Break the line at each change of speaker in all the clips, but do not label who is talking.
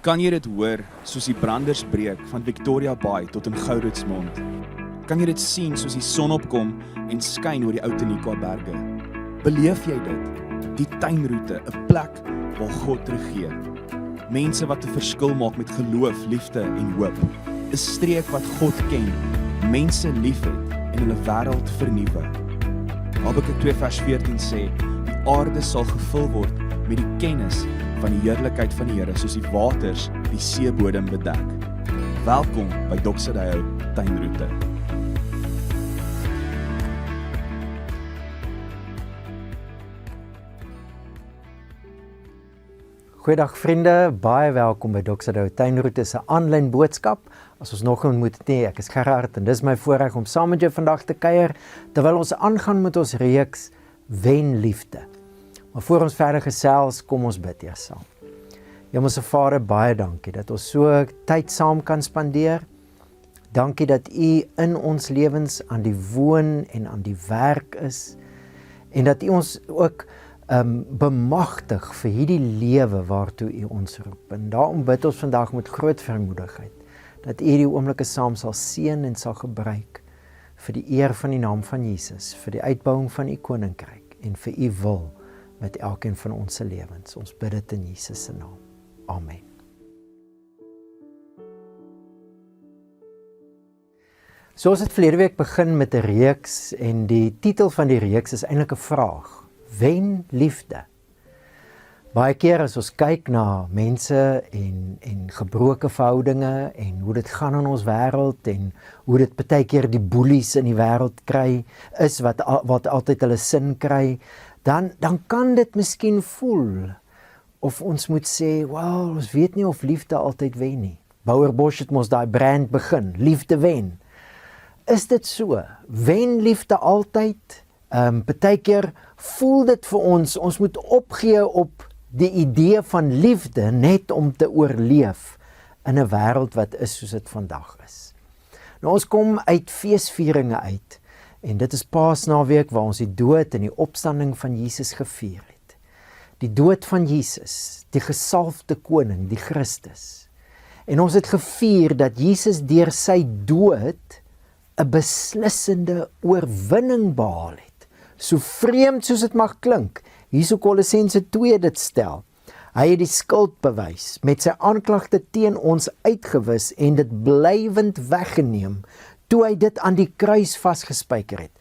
Kan jy dit hoor, soos die branders breek van Victoria Bay tot in Gouritsmond? Kan jy dit sien soos die son opkom en skyn oor die Outeniqua berge? Beleef jy dit? Die tuinroete, 'n plek waar God regeer. Mense wat 'n verskil maak met geloof, liefde en hoop. 'n Streek wat God ken, mense liefhet en hulle wêreld vernuwe. Habakuk 2 vers 14 sê, die aarde sal gevul word met die kennis van die heerlikheid van die Here, soos die waters die seebodem bedek. Welkom by Doxadeo Tuinroete.
Goeiedag vriende, baie welkom by Doxadeo Tuinroete se aanlyn boodskap. As ons nog ontmoet het nie, ek is Gerard en dis my voorreg om saam met jou vandag te kuier, terwyl ons aangaan met ons reeks Wen Liefde. Maar voor ons verder gesels, kom ons bid eers saam. Hemelse Vader, baie dankie dat ons so tyd saam kan spandeer. Dankie dat U in ons lewens aan die woon en aan die werk is en dat U ons ook bemagtig vir hierdie lewe waartoe U ons roep. En daarom bid ons vandag met groot vermoedigheid dat U die oomblikke saam sal seën en sal gebruik vir die eer van die naam van Jesus, vir die uitbouing van U koninkryk en vir U wil met elkeen van ons se lewens. Ons bid dit in Jesus se naam. Amen. So ons het verlede week begin met 'n reeks en die titel van die reeks is eintlik 'n vraag. Wen liefde. Baie keer as ons kyk na mense en gebroke verhoudinge en hoe dit gaan in ons wêreld en hoe dit baie keer die boelies in die wêreld kry, is wat altyd hulle sin kry, dan kan dit miskien voel of ons moet sê, wel, ons weet nie of liefde altyd wen nie. Bouwer Bosch het mos daai brand begin, liefde wen. Is dit so? Wen liefde altyd? Baie keer voel dit vir ons moet opgee op die idee van liefde net om te oorleef in 'n wêreld wat is soos dit vandag is. Nou ons kom uit feesvieringe uit en dit is Paasnaweek waar ons die dood en die opstanding van Jesus gevier het. Die dood van Jesus, die gesalfde koning, die Christus. En ons het gevier dat Jesus deur sy dood 'n beslissende oorwinning behaal het. So vreemd soos dit mag klink, hierso Kolossense 2 dit stel. Hy het die skuld bewys, met sy aanklagte teen ons uitgewis en dit blywend weggeneem, toe hy dit aan die kruis vasgespijker het.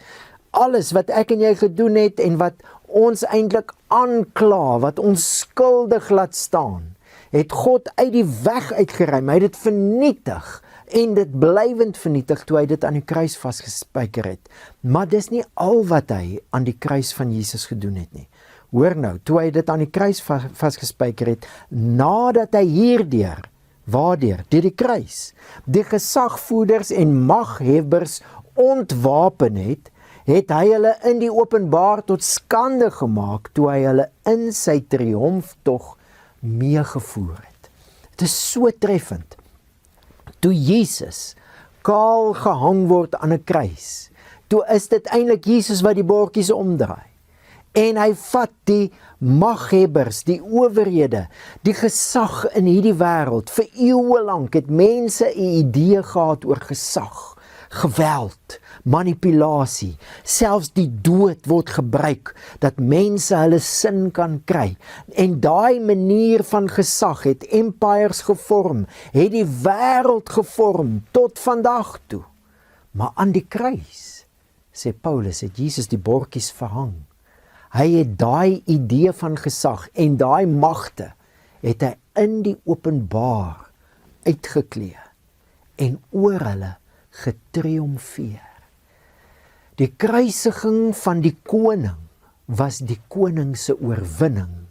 Alles wat ek en jy gedoen het en wat ons eintlik aankla, wat ons skuldig laat staan, het God uit die weg uitgeruim, hy het dit vernietig, en dit blywend vernietig toe hy dit aan die kruis vasgespijker het. Maar dis nie al wat hy aan die kruis van Jesus gedoen het nie. Hoor nou, toe hy dit aan die kruis vasgespijker het, nadat hy hierdeur, waardeur? Deur die kruis, die gesagvoerders en maghebbers ontwapen het, het hy hulle in die openbaar tot skande gemaak, toe hy hulle in sy triomftog meegevoer het. Het is so treffend. Toe Jesus kaal gehang word aan 'n kruis, toe is dit eintlik Jesus wat die bordjies omdraai. En hy vat die maghebbers, die owerhede, die gesag in hierdie wêreld. Vir eeue lank het mense 'n idee gehad oor gesag, geweld, manipulasie, selfs die dood word gebruik, dat mense hulle sin kan kry. En daai manier van gesag het empires gevorm, het die wêreld gevorm, tot vandag toe. Maar aan die kruis, sê Paulus, het Jesus die bordjies verhang. Hy het daai idee van gesag en daai magte, het hy in die openbaar uitgeklee en oor hulle getriomfeer. Die kruisiging van die koning was die koning se oorwinning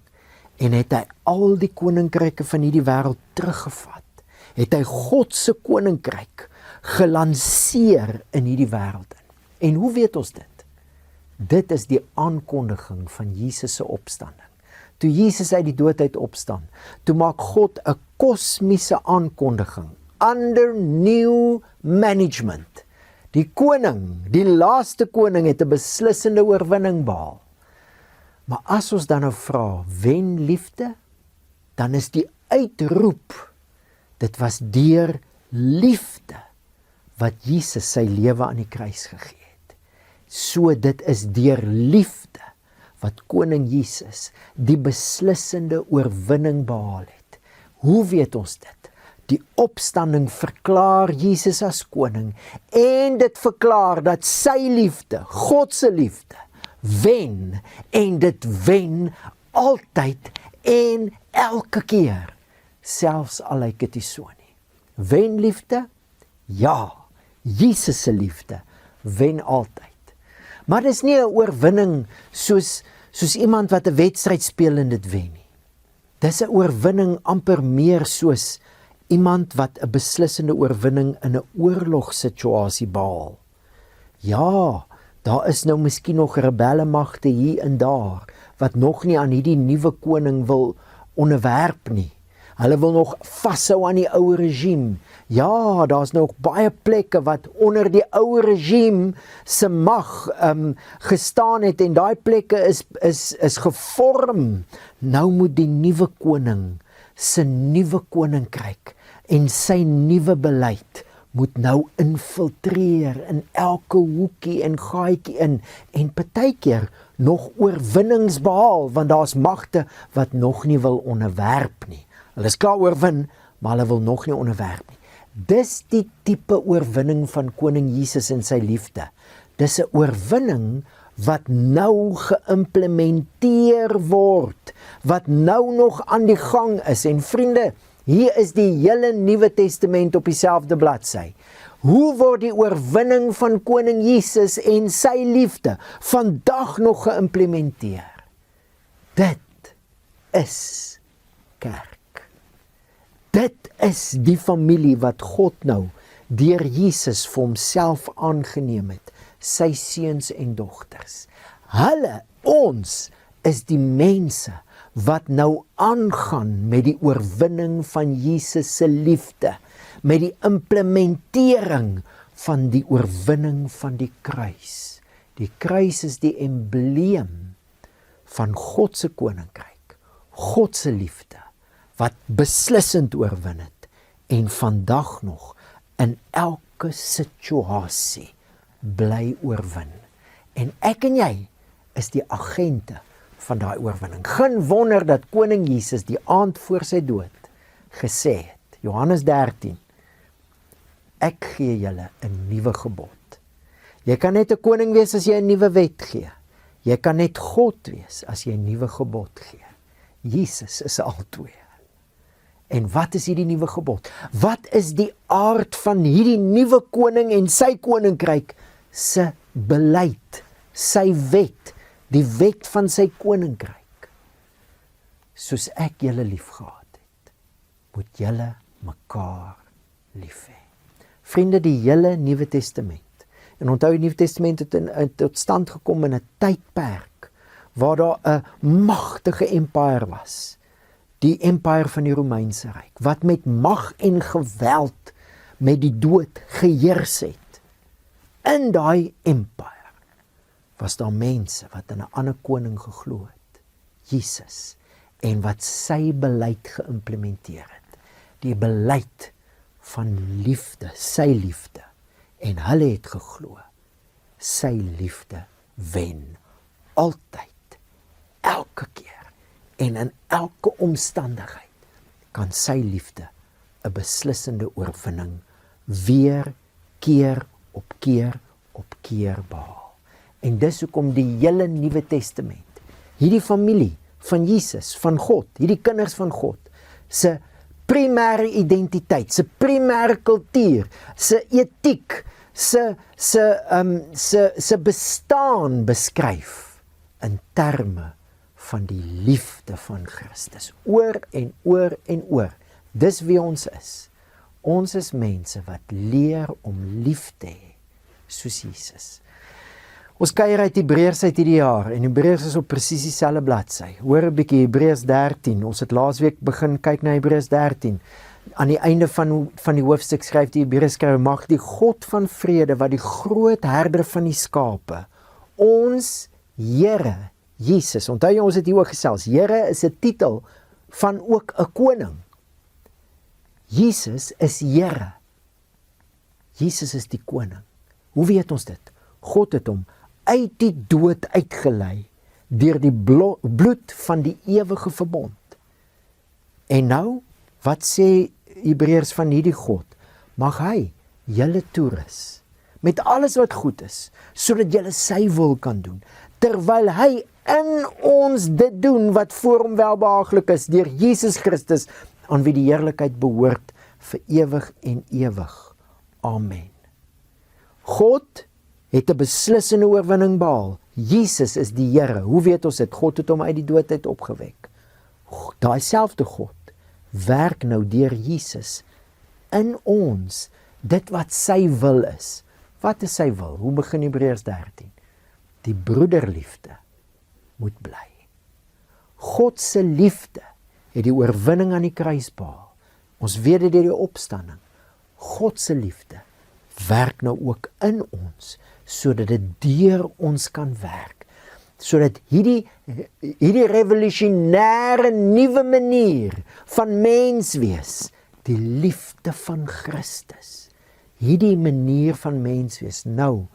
en het hy al die koninkryke van hierdie wêreld teruggevat. Het hy God se koninkryk gelanseer in hierdie wêreld in. En hoe weet ons dit? Dit is die aankondiging van Jesus se opstanding. Toe Jesus uit die dood uit opstaan, toe maak God 'n kosmiese aankondiging under new management. Die koning, die laaste koning, het 'n beslissende oorwinning behaal. Maar as ons dan nou vra, wen liefde? Dan is die uitroep Dit was deur liefde wat Jesus sy lewe aan die kruis gegee het. So dit is deur liefde wat koning Jesus die beslissende oorwinning behaal het. Hoe weet ons dit? Die opstanding verklaar Jesus as koning en dit verklaar dat sy liefde, God se liefde, wen en dit wen altyd en elke keer, selfs al lyk dit nie so nie. Wen liefde? Ja, Jesus se liefde wen altyd. Maar dis nie 'n oorwinning soos iemand wat 'n wedstryd speel en dit wen nie. Dis 'n oorwinning amper meer soos iemand wat 'n beslissende oorwinning in 'n oorlogssituasie behaal. Ja, daar is nou miskien nog rebellemagte hier en daar wat nog nie aan hierdie nuwe koning wil onderwerp nie. Hulle wil nog vashou aan die ou regime. Ja, daar's nog baie plekke wat onder die ou regime se mag gestaan het en daai plekke is gevorm. Nou moet die nuwe koning se nuwe koninkryk en sy nuwe beleid moet nou infiltreer in elke hoekie en gaatjie in en partykeer nog oorwinnings behaal want daar's magte wat nog nie wil onderwerp nie. Hulle is klaar oorwin, maar hulle wil nog nie onderwerp nie. Dis die tipe oorwinning van koning Jesus en sy liefde. Dis 'n oorwinning wat nou geïmplementeer word, wat nou nog aan die gang is. En vriende, hier is die hele Nuwe Testament op dieselfde bladsy. Hoe word die oorwinning van koning Jesus en sy liefde vandag nog geïmplementeer? Dit is kerk. Dit is die familie wat God nou deur Jesus vir homself aangeneem het, sy seuns en dogters. Hulle, ons, is die mense wat nou aangaan met die oorwinning van Jesus se liefde, met die implementering van die oorwinning van die kruis. Die kruis is die embleem van God se koninkryk, God se liefde, wat beslissend oorwin het en vandag nog in elke situasie bly oorwin. En ek en jy is die agente van daai oorwinning. Geen wonder dat koning Jesus die aand voor sy dood gesê het, Johannes 13, ek gee julle 'n nuwe gebod. Jy kan net 'n koning wees as jy 'n nuwe wet gee. Jy kan net God wees as jy 'n nuwe gebod gee. Jesus is altwee. En wat is hierdie nuwe gebod? Wat is die aard van hierdie nuwe koning en sy koninkryk se beleid, sy wet, die wet van sy koninkryk? Soos ek julle liefgehad het, moet julle mekaar lief hê. Vriende, die hele Nuwe Testament. En onthou, die Nuwe Testament het tot stand gekom in 'n tydperk waar daar 'n magtige empire was. Die empire van die Romeinse Ryk, wat met mag en geweld met die dood geheers het. In daai empire was daar mense wat in 'n ander koning geglo het, Jesus, en wat sy beleid geïmplementeer het. Die beleid van liefde, sy liefde. En hulle het geglo, sy liefde wen altyd, elke keer. En in elke omstandigheid kan sy liefde 'n beslissende oorwinning weer keer op keer behaal. En dis hoekom die hele Nuwe Testament, hierdie familie van Jesus, van God, hierdie kinders van God, se primêre identiteit, se primêre kultuur, se etiek, se bestaan beskryf in terme van die liefde van Christus. Oor en oor en oor. Dis wie ons is. Ons is mense wat leer om lief te hê, soos Jesus. Ons kuier uit Hebreërs uit hierdie jaar, en Hebreërs is op presies dieselfde bladsy. Hoor 'n bietjie Hebreërs 13, ons het laasweek begin kyk na Hebreërs 13. Aan die einde van die hoofstuk skryf die Hebreërs skrywer, mag die God van vrede, wat die groot herder van die skape, ons Here Jesus, onthou jy ons het hier ook gesels, Here is 'n titel van ook 'n koning. Jesus is Here. Jesus is die koning. Hoe weet ons dit? God het hom uit die dood uitgelei deur die bloed van die ewige verbond. En nou, wat sê Hebreërs van hierdie God? Mag hy julle toerus met alles wat goed is, sodat julle sy wil kan doen, terwyl hy in ons dit doen wat voor hom welbehaaglik is, deur Jesus Christus, aan wie die heerlikheid behoort vir ewig en ewig. Amen. God het 'n beslissende oorwinning behaal. Jesus is die Here. Hoe weet ons dit? God het hom uit die dood uit opgewek. Daai selfde God werk nou deur Jesus in ons, dit wat sy wil is. Wat is sy wil? Hoe begin Hebreërs 13? Die broederliefde moet bly. God se liefde het die oorwinning aan die kruis behaal. Ons weet dit deur die opstanding. God se liefde werk nou ook in ons, sodat dit deur ons kan werk. Sodat hierdie revolusionêre nuwe manier van mens wees, die liefde van Christus, hierdie manier van mens wees nou,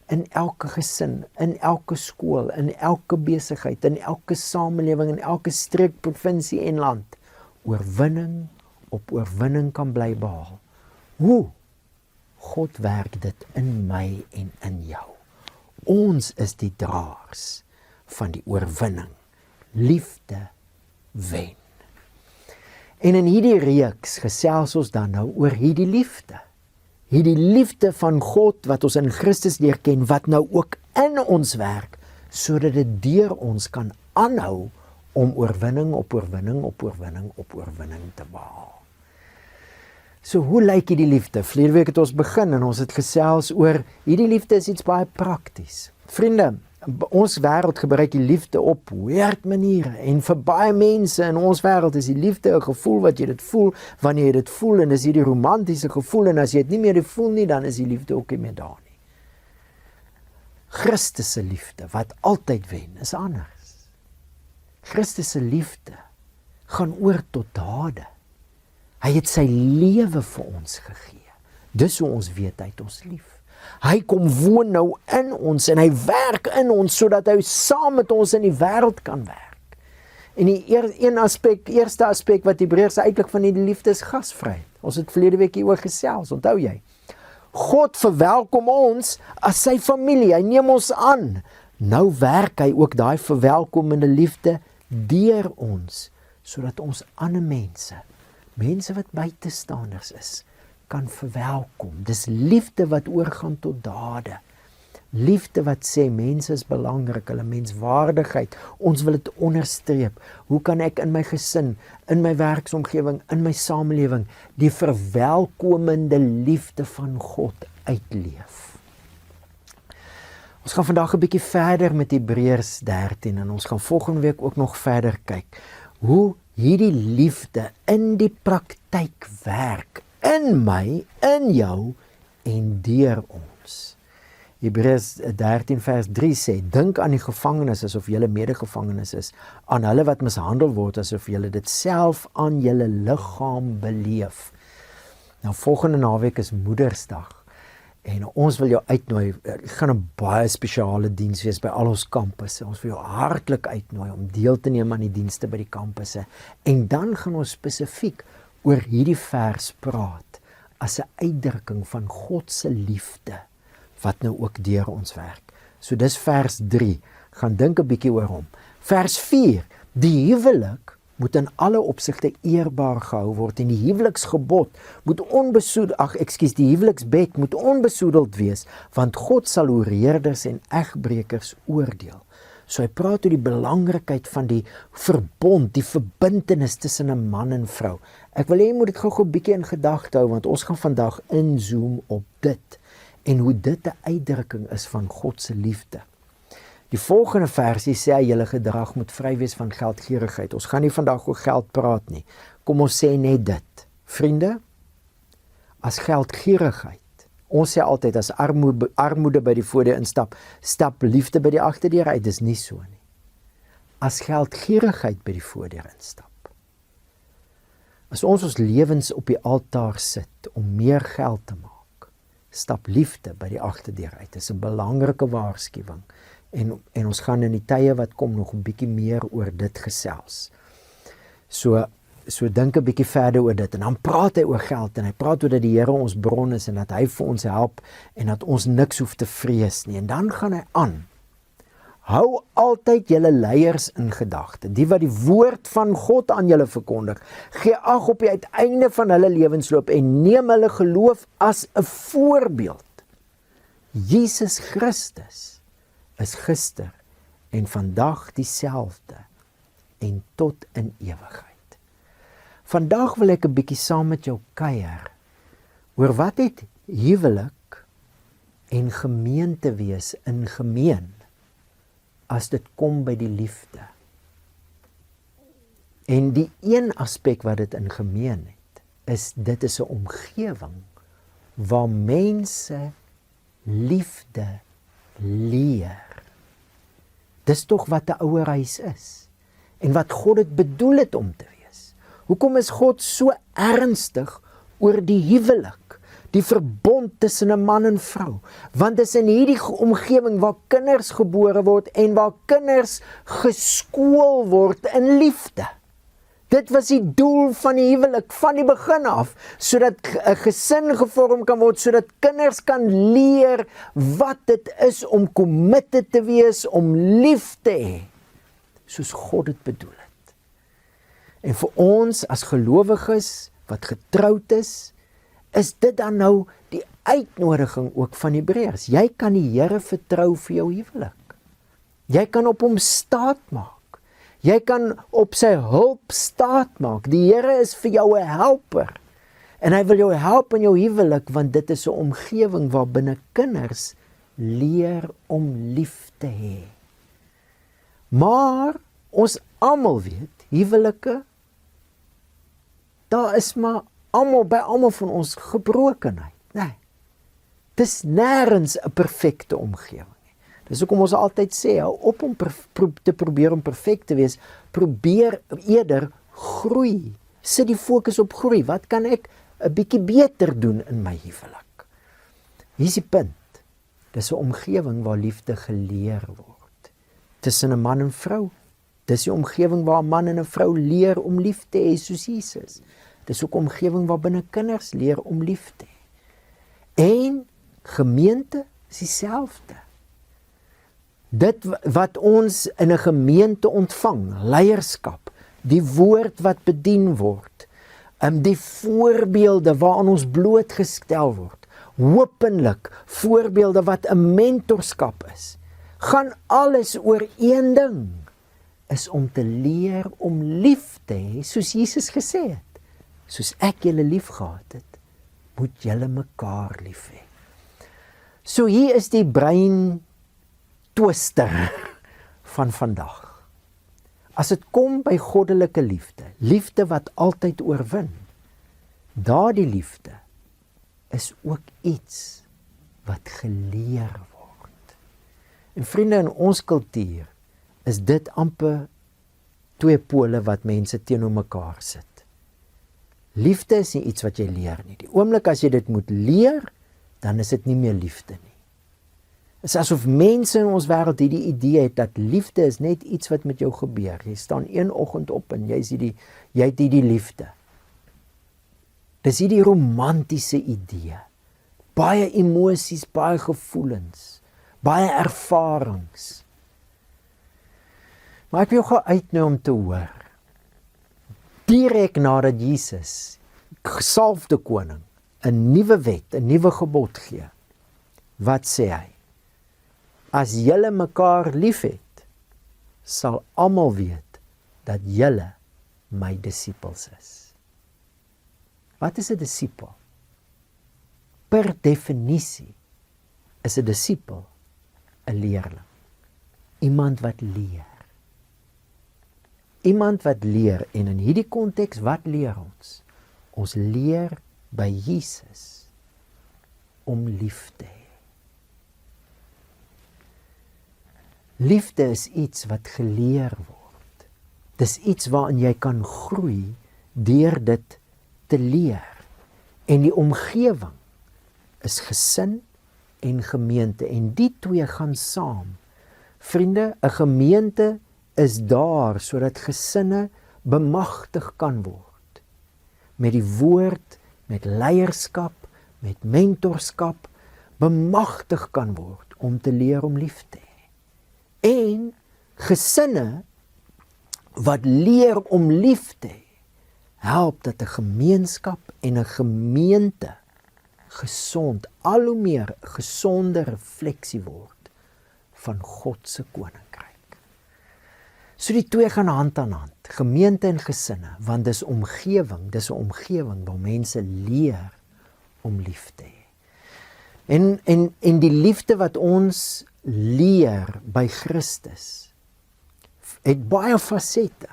in elke gesin, in elke skool, in elke besigheid, in elke samelewing, in elke streek, provinsie en land, oorwinning op oorwinning kan bly behaal. Hoe? God werk dit in my en in jou. Ons is die draers van die oorwinning. Liefde wen. En in hierdie reeks gesels ons dan nou oor hierdie liefde. Hierdie liefde van God wat ons in Christus leer ken, wat nou ook in ons werk, sodat dit deur ons kan aanhou om oorwinning op oorwinning op oorwinning op oorwinning te behaal. So hoe lyk hierdie liefde? Verlede week het ons begin en ons het gesels oor hierdie liefde is iets baie prakties. Vriende, ons wêreld gebruik die liefde op weird maniere en vir baie mense in ons wêreld is die liefde 'n gevoel wat jy dit voel wanneer jy dit voel en dis hierdie romantiese gevoel en as jy dit nie meer voel nie, dan is die liefde ook nie meer daar nie. Christus se liefde wat altyd wen is anders. Christus se liefde gaan oor tot dade. Hy het sy lewe vir ons gegee. Dis hoe ons weet hy het ons lief. Hy kom woon nou in ons en hy werk in ons sodat hy saam met ons in die wêreld kan werk. En die eerste aspek wat Hebreërs uitlig van die liefde is gasvryheid. Ons het verlede week hieroor gesels, onthou jy? God verwelkom ons as sy familie, hy neem ons aan. Nou werk hy ook daai verwelkomende liefde deur ons, sodat ons ander mense wat buitestanders is, kan verwelkom. Dis liefde wat oorgaan tot dade. Liefde wat sê mense is belangrik, hulle menswaardigheid, ons wil dit onderstreep. Hoe kan ek in my gesin, in my werksomgewing, in my samelewing die verwelkomende liefde van God uitleef? Ons gaan vandag 'n bietjie verder met Hebreërs 13 en ons gaan volgende week ook nog verder kyk hoe hierdie liefde in die praktyk werk, in my, in jou en deur ons. Hebreërs 13 vers 3 sê, dink aan die gevangenes asof julle medegevangenes is, aan hulle wat mishandel word asof julle dit self aan julle liggaam beleef. Nou volgende naweek is Moedersdag en ons wil jou uitnooi, gaan 'n baie spesiale diens wees by al ons kampusse. Ons wil jou hartlik uitnooi om deel te neem aan die dienste by die kampusse. En dan gaan ons spesifiek oor hierdie vers praat as 'n uitdrukking van God se liefde wat nou ook deur ons werk. So dis vers 3. Gaan dink 'n bietjie oor hom. Vers 4. Die huwelik moet in alle opsigte eerbaar gehou word en die huweliksgebod moet die huweliksbed moet onbesoedeld wees, want God sal hoereerders en egbrekers oordeel. So hy praat oor die belangrikheid van die verbond, die verbintenis tussen 'n man en vrou. Ek wil hê jy moet dit gou 'n bietjie in gedagte hou, want ons gaan vandag inzoom op dit en hoe dit 'n uitdrukking is van God se liefde. Die volgende versie sê hy julle gedrag moet vry wees van geldgierigheid. Ons gaan nie vandag oor geld praat nie. Kom ons sê net dit. Vriende, as geldgierigheid, ons sê altyd as armoede by die voordeur instap, stap liefde by die agterdeur uit. Dis nie so nie. As geldgierigheid by die voordeur instap, As ons lewens op die altaar sit om meer geld te maak, stap liefde by die agterdeur uit. Dit is 'n belangrike waarskuwing. En ons gaan in die tye wat kom nog 'n bietjie meer oor dit gesels. So dink 'n bietjie verder oor dit. En dan praat hy oor geld en hy praat oor dat die Here ons bron is en dat hy vir ons help en dat ons niks hoef te vrees nie. En dan gaan hy aan. Hou altyd julle leiers in gedagte, die wat die woord van God aan julle verkondig. Gee ag op die uiteinde van hulle lewensloop en neem hulle geloof as 'n voorbeeld. Jesus Christus is gister en vandag dieselfde en tot in ewigheid. Vandag wil ek 'n bietjie saam met jou kuier oor wat het huwelik en gemeente wees in gemeen as dit kom by die liefde. En die een aspek wat dit in gemeen het, is dit is 'n omgewing waar mense liefde leer. Dis tog wat 'n ouerhuis is en wat God dit bedoel het om te wees. Hoekom is God so ernstig oor die huwelik, die verbond tussen 'n man en vrou? Want dis in hierdie omgewing waar kinders gebore word en waar kinders geskool word in liefde. Dit was die doel van die huwelik van die begin af, sodat 'n gesin gevorm kan word, sodat kinders kan leer wat dit is om committed te wees, om lief te hê, soos God dit bedoel het. En vir ons as gelowiges wat getroud is dit dan nou die uitnodiging ook van Hebreërs. Jy kan die Here vertrou vir jou huwelik. Jy kan op hom staat maak. Jy kan op sy hulp staat maak. Die Here is vir jou 'n helper. En hy wil jou help in jou huwelik, want dit is 'n omgewing waar binne kinders leer om lief te hê. Maar ons almal weet, huwelike, daar is maar by almal van ons gebrokenheid. Nee. Dis nêrens 'n perfekte omgewing. Dis hoekom ons altyd sê, hou op om te probeer om perfek te wees, probeer eerder groei. Sit die fokus op groei. Wat kan ek 'n bietjie beter doen in my huwelik? Hier is die punt. Dis 'n omgewing waar liefde geleer word. Tussen 'n man en vrou. Dis die omgewing waar 'n man en 'n vrou leer om lief te hê soos Jesus. Dis ook 'n omgewing waar binne kinders leer om lief te hê. En gemeente is dieselfde. Dit wat ons in 'n gemeente ontvang, leierskap, die woord wat bedien word, die voorbeelde waaraan ons blootgestel word, hopelik voorbeelde wat 'n mentorskap is, gaan alles oor een ding, is om te leer om lief te hê, soos Jesus gesê het. Soos ek julle lief gehad het, moet julle mekaar lief hê. So hier is die brein twister van vandag. As dit kom by goddelike liefde, liefde wat altyd oorwin, daardie liefde is ook iets wat geleer word. En vriende, in ons kultuur is dit amper twee pole wat mense teenoor mekaar sit. Liefde is nie iets wat jy leer nie. Die oomblik as jy dit moet leer, dan is dit nie meer liefde nie. Dit is asof mense in ons wêreld hierdie idee het dat liefde is net iets wat met jou gebeur. Jy staan een oggend op en jy het hierdie liefde. Dis hierdie romantiese idee. Baie emosies, baie gevoelens, baie ervarings. Maar ek wil jou uitnooi om te hoor. Direk nadat Jesus, gesalfde koning, 'n nuwe wet, 'n nuwe gebod gee, wat sê hy? As julle mekaar liefhet, sal almal weet dat julle my disippels is. Wat is 'n disipel? Per definisie is 'n disipel 'n leerling. Iemand wat leer. Iemand wat leer, en in hierdie konteks, wat leer ons? Ons leer by Jesus om lief te hê. Liefde is iets wat geleer word. Dis iets waarin jy kan groei deur dit te leer. En die omgewing is gesin en gemeente. En die twee gaan saam. Vriende, 'n gemeente is daar sodat gesinne bemagtig kan word. Met die woord, met leierskap, met mentorskap, bemagtig kan word om te leer om lief te hê. En gesinne wat leer om lief te hê, help dat 'n gemeenskap en 'n gemeente gesond, al hoe meer gesonde refleksie word van God se koninkryk. So die twee gaan hand aan hand, gemeente en gesinne, want dis 'n omgewing waar mense leer om lief te hê. En die liefde wat ons leer by Christus het baie fasette.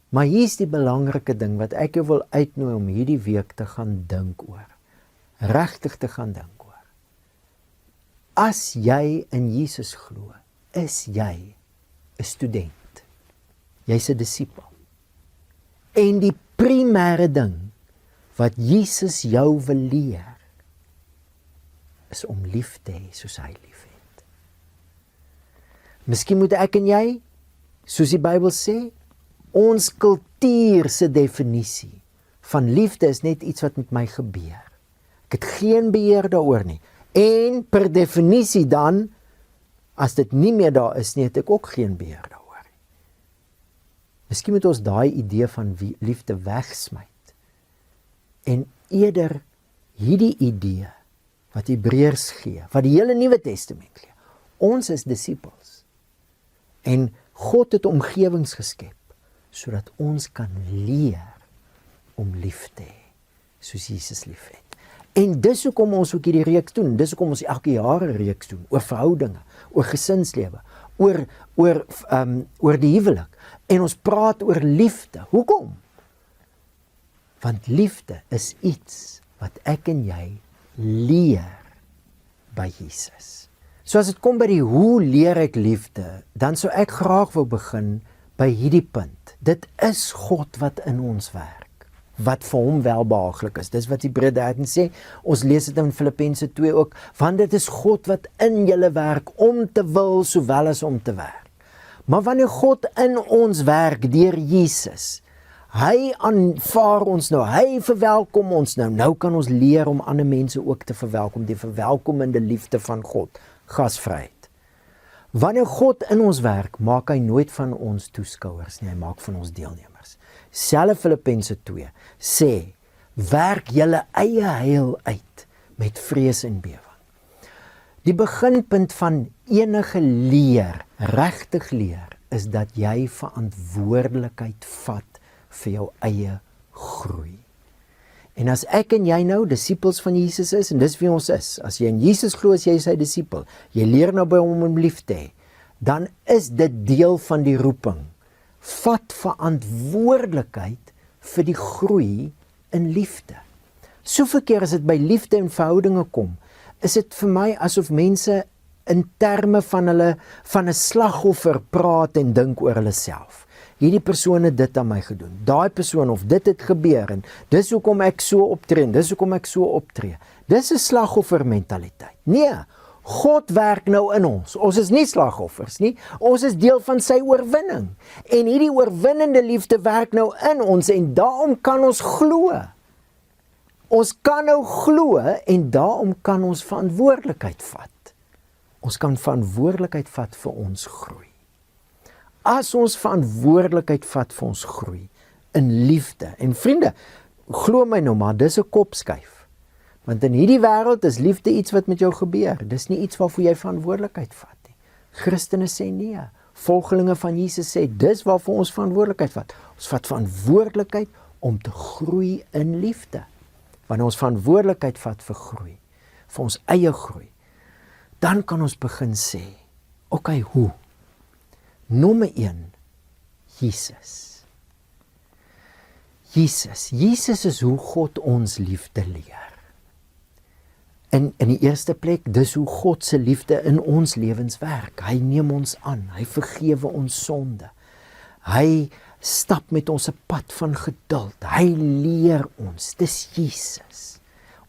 Maar hier's die belangrike ding wat ek jou wil uitnooi om hierdie week te gaan dink oor. Regtig te gaan dink oor. As jy in Jesus glo, is jy 'n student. Jy's 'n disipel. En die primêre ding wat Jesus jou wil leer, is om lief te hê soos hy liefhet. Miskien moet ek en jy, soos die Bybel sê, ons kultuur se definisie van liefde is net iets wat met my gebeur. Ek het geen beheer daaroor nie. En per definisie dan, as dit nie meer daar is nie, het ek ook geen beheer daaroor nie. Miskien moet ons daai idee van liefde wegsmyt. En eerder hierdie idee wat Hebreërs gee, wat die hele Nuwe Testament gee. Ons is disippels. En God het omgewings geskep sodat ons kan leer om lief te hê, soos Jesus liefhet. En dis hoekom ons ook hierdie reeks doen. Dis hoekom ons elke jaar 'n reeks doen oor verhoudinge, oor gesinslewe, oor die huwelik. En ons praat oor liefde. Hoekom? Want liefde is iets wat ek en jy leer by Jesus. So as dit kom by die hoe leer ek liefde, dan sou ek graag wil begin by hierdie punt. Dit is God wat in ons werk, wat vir hom welbehaaglik is. Dis wat Hebreë 13 sê, ons lees dit in Filippense 2 ook, want dit is God wat in julle werk, om te wil sowel as om te werk. Maar wanneer God in ons werk deur Jesus, hy aanvaar ons nou, hy verwelkom ons nou, nou kan ons leer om ander mense ook te verwelkom, die verwelkomende liefde van God, gasvryheid. Wanneer God in ons werk, maak hy nooit van ons toeskouers nie, hy maak van ons deelnemers. Selfe Filippense 2 sê, werk julle eie heil uit met vrees en bewering. Die beginpunt van enige leer, regtig leer, is dat jy verantwoordelikheid vat vir jou eie groei. En as ek en jy nou disippels van Jesus is, en dis wie ons is, as jy in Jesus glo, as jy sy disipel, jy leer nou by hom om lief te hê, dan is dit deel van die roeping. Vat verantwoordelikheid vir die groei in liefde. Soveel keer as dit by liefde en verhoudinge kom, is dit vir my asof mense in terme van 'n slagoffer praat en dink oor hulle self. Hierdie persoon het dit aan my gedoen, daai persoon of dit het gebeur en dis hoekom ek so optree en dis hoekom ek so optree. Dis 'n slagoffermentaliteit. Nee, God werk nou in ons. Ons is nie slagoffers nie, ons is deel van sy oorwinning. En hierdie oorwinnende liefde werk nou in ons en daarom kan ons glo. Ons kan nou glo en daarom kan ons verantwoordelikheid vat. Ons kan verantwoordelikheid vat vir ons groei. As ons verantwoordelikheid vat vir ons groei in liefde. En vriende, glo my nou maar, dis 'n kopskuif. Want in hierdie wêreld is liefde iets wat met jou gebeur. Dis nie iets waarvoor jy verantwoordelikheid vat nie. Christene sê nee. Volgelinge van Jesus sê dis waarvoor ons verantwoordelikheid vat. Ons vat verantwoordelikheid om te groei in liefde. Wanneer ons verantwoordelikheid vat vir groei, vir ons eie groei, dan kan ons begin sê, okay, hoe? Nommer 1, Jesus. Jesus is hoe God ons liefde leer. In die eerste plek, dis hoe God se liefde in ons lewens werk. Hy neem ons aan, hy vergewe ons sonde. Hy stap met ons 'n pad van geduld. Hy leer ons, dis Jesus.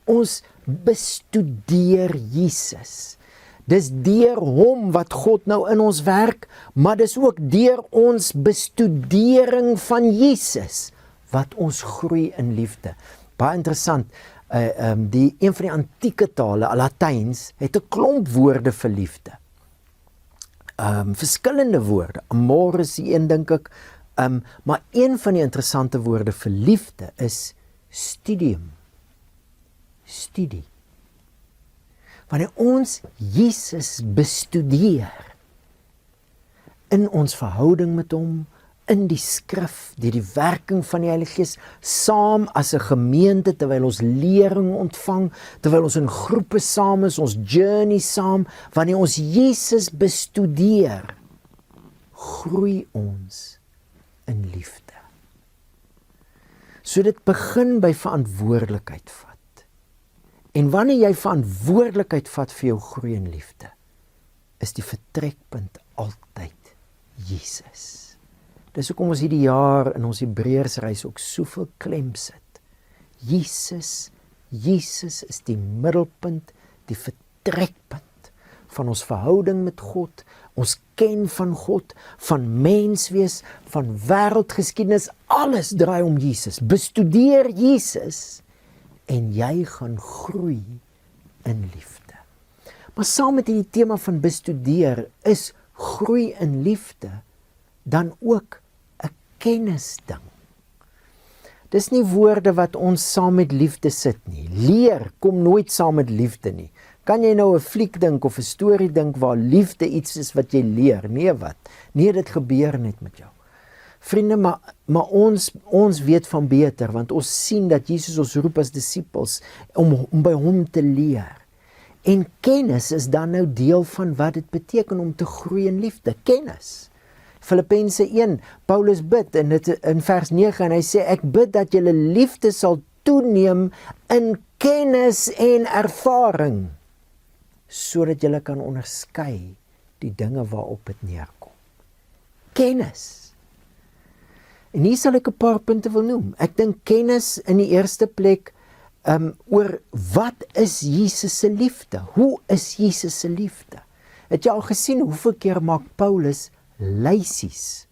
Ons bestudeer Jesus. Dis deur hom wat God nou in ons werk, maar dis ook deur ons bestudering van Jesus wat ons groei in liefde. Baie interessant, die een van die antieke tale, Latyns, het 'n klomp woorde vir liefde. Verskillende woorde, amor is die een dink ek, maar een van die interessante woorde vir liefde is studium. Studie. Wanneer ons Jesus bestudeer in ons verhouding met hom, in die skrif, deur die werking van die Heilige Gees, saam as 'n gemeente, terwyl ons lering ontvang, terwyl ons in groepe saam is, ons journey saam, wanneer ons Jesus bestudeer, groei ons in liefde. So dit begin by verantwoordelikheid vat. En wanneer jy verantwoordelikheid vat vir jou groei in liefde, is die vertrekpunt altyd Jesus. Dis hoekom ons hierdie jaar in ons Hebreërsreis ook soveel klem sit. Jesus is die middelpunt, die vertrekpunt van ons verhouding met God, ons ken van God, van menswees, van wêreldgeskiedenis, alles draai om Jesus. Bestudeer Jesus en jy gaan groei in liefde. Maar saam met hierdie tema van bestudeer is groei in liefde dan ook 'n kennisding. Dis nie woorde wat ons saam met liefde sit nie. Leer kom nooit saam met liefde nie. Kan jy nou 'n fliek dink of 'n storie dink waar liefde iets is wat jy leer? Nee, wat? Nee, dit gebeur net met jou. Vriende, maar ons weet van beter, want ons sien dat Jesus ons roep as disippels om by hom te leer. En kennis is dan nou deel van wat dit beteken om te groei in liefde. Kennis. Filippense 1, Paulus bid in vers 9 en hy sê, ek bid dat julle liefde sal toeneem in kennis en ervaring, sodat julle kan onderskei die dinge waarop dit neerkom. Kennis. En hier sal ek 'n paar punte wil noem. Ek dink kennis in die eerste plek oor wat is Jesus se liefde? Hoe is Jesus se liefde? Het jy al gesien hoeveel keer maak Paulus lysies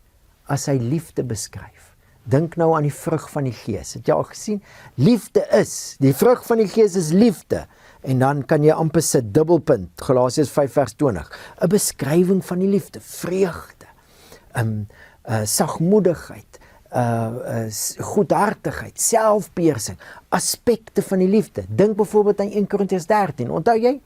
as hy liefde beskryf? Dink nou aan die vrug van die Gees. Het jy al gesien? Liefde is, die vrug van die Gees is liefde. En dan kan jy amper sit, dubbelpunt, Galasiërs 5 vers 20. 'n beskrywing van die liefde, vreugde, sagmoedigheid, goedhartigheid, selfbeheersing, aspekte van die liefde. Dink byvoorbeeld aan 1 Korintiërs 13. Onthou jy?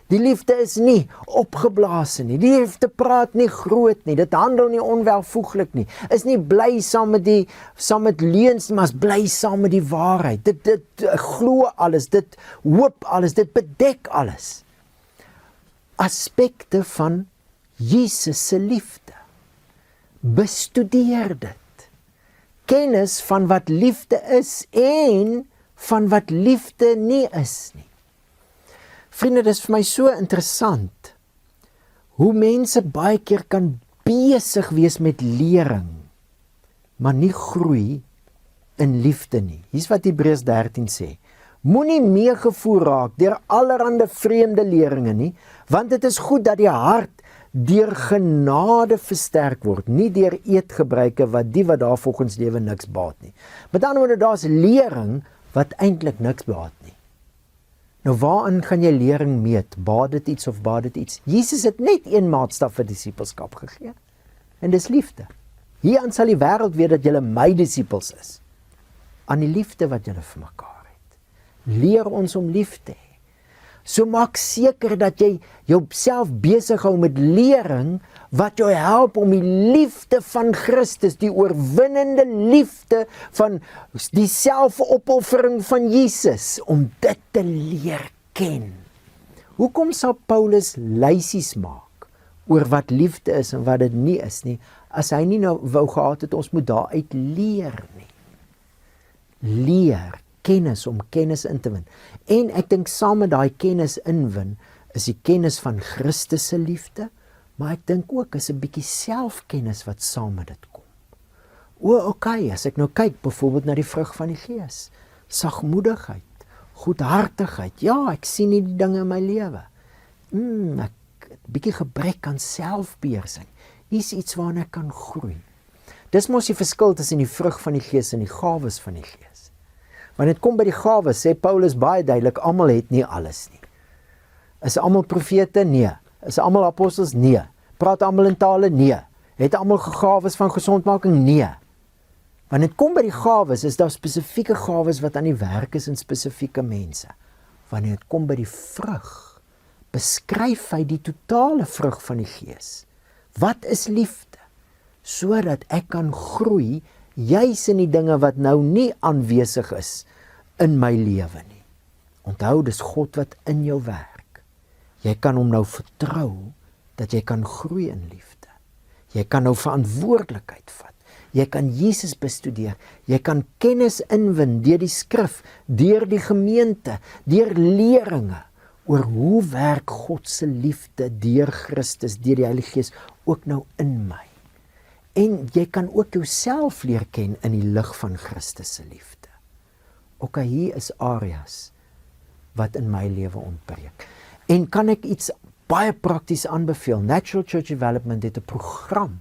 Die liefde is nie opgeblaas nie. Die liefde praat nie groot nie. Dit handel nie onwelvoeglik nie. Is nie bly saam met leuns, maar is bly saam met die waarheid. Dit glo alles, dit hoop alles, dit bedek alles. Aspekte van Jesus se liefde. Bestudeer dit. Kennis van wat liefde is en van wat liefde nie is nie. Vriende, dit is vir my so interessant hoe mense baie keer kan besig wees met lering, maar nie groei in liefde nie. Hier's wat Hebreërs 13 sê. Moenie meegevoer raak deur allerhande vreemde leringe nie, want dit is goed dat die hart deur genade versterk word, nie deur eetgebruike wat daar volgens lewe niks baat nie. Met ander woorde, daar's lering wat eintlik niks baat nie. Nou waarin gaan jy lering meet? Baat dit iets of baat dit iets? Jesus het net een maatstaf vir disippelskap gegee, en dis liefde. Hieraan sal die wêreld weet dat julle my disippels is, aan die liefde wat julle vir mekaar het. Leer ons om lief te hê. So maak seker dat jy jouself besig hou met lering wat jou help om die liefde van Christus, die oorwinnende liefde van die selfopoffering van Jesus, om dit te leer ken. Hoekom sal Paulus lysies maak oor wat liefde is en wat dit nie is nie, as hy nie nou wou gehad het ons moet daaruit leer nie? Leer. Kennis, om kennis in te win. En ek dink saam met daai kennis inwin, is die kennis van Christus se liefde, maar ek dink ook is 'n bietjie selfkennis wat saam met dit kom. Okay, as ek nou kyk byvoorbeeld na die vrug van die Gees, sagmoedigheid, goedhartigheid, ja, ek sien nie die dinge in my lewe. Ek het 'n bietjie gebrek aan selfbeheersing. Hier's iets waarna ek kan groei. Dis mos die verskil tussen die vrug van die Gees en die gawes van die Gees. Wanneer dit kom by die gawes, sê Paulus baie duidelik, almal het nie alles nie. Is almal profete? Nee. Is almal apostels? Nee. Praat almal in tale? Nee. Het almal gawes van gesondmaking? Nee. Wanneer dit kom by die gawes, is daar spesifieke gawes wat aan die werk is in spesifieke mense. Wanneer dit kom by die vrug, beskryf hy die totale vrug van die Gees. Wat is liefde? Sodat ek kan groei, juis in die dinge wat nou nie aanwesig is in my lewe nie. Onthou, dis God wat in jou werk. Jy kan hom nou vertrou, dat jy kan groei in liefde. Jy kan nou verantwoordelikheid vat. Jy kan Jesus bestudeer. Jy kan kennis inwin deur die skrif, deur die gemeente, deur leringe oor hoe werk God se liefde deur Christus, deur die Heilige Gees ook nou in my. En jy kan ook jouself leer ken in die lig van Christus se liefde. Okay, hier is areas wat in my lewe ontbreek. En kan ek iets baie prakties aanbeveel? Natural Church Development het 'n program,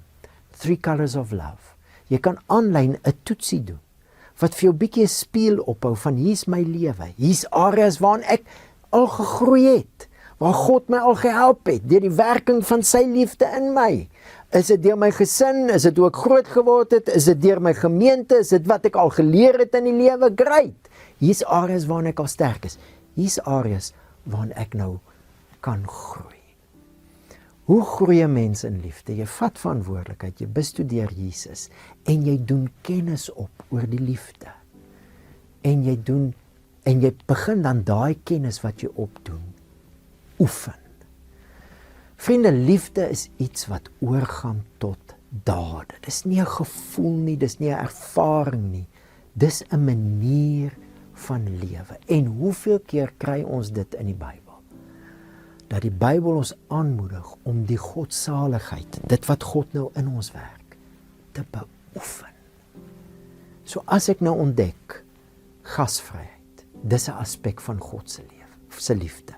3 Colors of Love. Jy kan aanlyn 'n toetsie doen, wat vir jou bietjie 'n spieël ophou van hier's my lewe, hier's areas waarin ek al gegroei het, waar God my al gehelp het, deur die werking van sy liefde in my. Is dit deur my gesin, is dit hoe ek groot geword het, is dit deur my gemeente, is dit wat ek al geleer het in die lewe? Great! Hier's areas waarin ek al sterk is, hier's areas waarin ek nou kan groei. Hoe groei 'n mens in liefde? Jy vat verantwoordelikheid, jy bestudeer Jesus en jy doen kennis op oor die liefde. En jy begin dan daai kennis wat jy opdoen, oefen. Vriende, liefde is iets wat oorgaan tot dade. Dis nie 'n gevoel nie, dis nie 'n ervaring nie. Dis 'n manier van lewe. En hoeveel keer kry ons dit in die Bybel? Dat die Bybel ons aanmoedig om die godsaligheid, dit wat God nou in ons werk, te beoefen. So as ek nou ontdek, gasvryheid, dis 'n aspek van God se lewe, se liefde.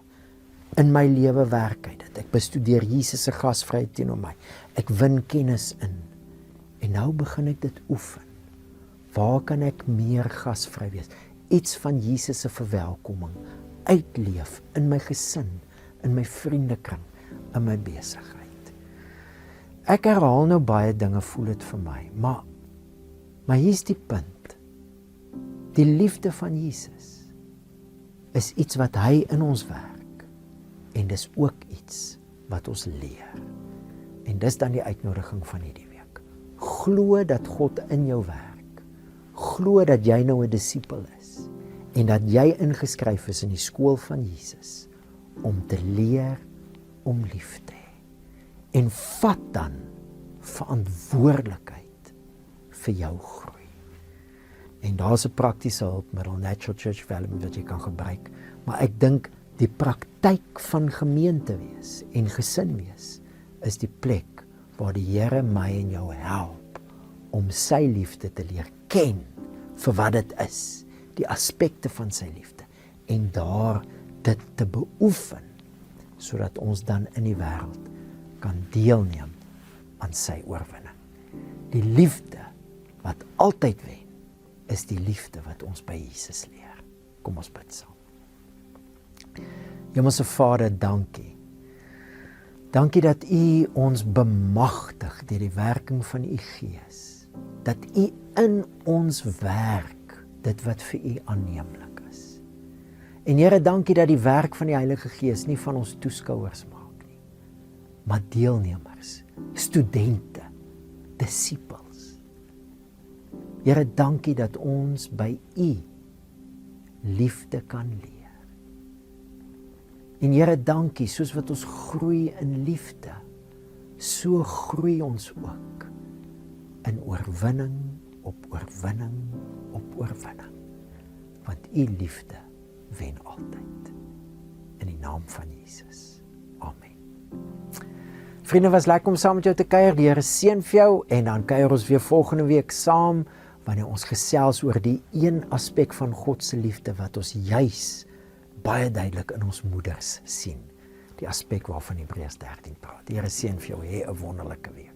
In my lewe werk hy dit. Ek bestudeer Jesus se gasvryheid teenoor my. Ek win kennis in. En nou begin ek dit oefen. Waar kan ek meer gasvry wees? Iets van Jesus se verwelkoming uitleef in my gesin, in my vriendekring, in my besigheid. Ek herhaal nou baie dinge, voel dit vir my, maar hier's die punt. Die liefde van Jesus is iets wat hy in ons werk, en dis ook iets wat ons leer. En dis dan die uitnodiging van hierdie week. Glo dat God in jou werk. Glo dat jy nou 'n disipel is, en dat jy ingeskryf is in die skool van Jesus, om te leer om lief te hê. En vat dan verantwoordelikheid vir jou groei. En daar's 'n praktiese hulpmiddel, Natural Church Development, wat jy kan gebruik. Maar ek dink die praktyk van gemeente wees en gesin wees is die plek waar die Here my en jou help om sy liefde te leer ken vir wat dit is, die aspekte van sy liefde, en daar dit te beoefen, sodat ons dan in die wêreld kan deelneem aan sy oorwinning. Die liefde wat altyd wen, is die liefde wat ons by Jesus leer. Kom ons bid saam. Hemelse Vader, dankie. Dankie dat U ons bemagtig deur die werking van U Gees. Dat U in ons werk, dit wat vir U aanneemlik is. En Here, dankie dat die werk van die Heilige Gees nie van ons toeskouers maak nie, maar deelnemers, studente, disippels. Here, dankie dat ons by U liefde kan leer. En Here, dankie, soos wat ons groei in liefde, so groei ons ook in oorwinning op oorwinning op oorwinning. Want U liefde wen altyd. In die naam van Jesus. Amen. Vriende, was lekker om saam met jou te kuier. Die Here seën vir jou en dan kuier ons weer volgende week saam wanneer ons gesels oor die een aspek van God se liefde wat ons juis baie duidelik in ons moeders sien. Die aspek waarvan Hebreërs 13 praat. Die Here seën vir jou, hê 'n wonderlike week.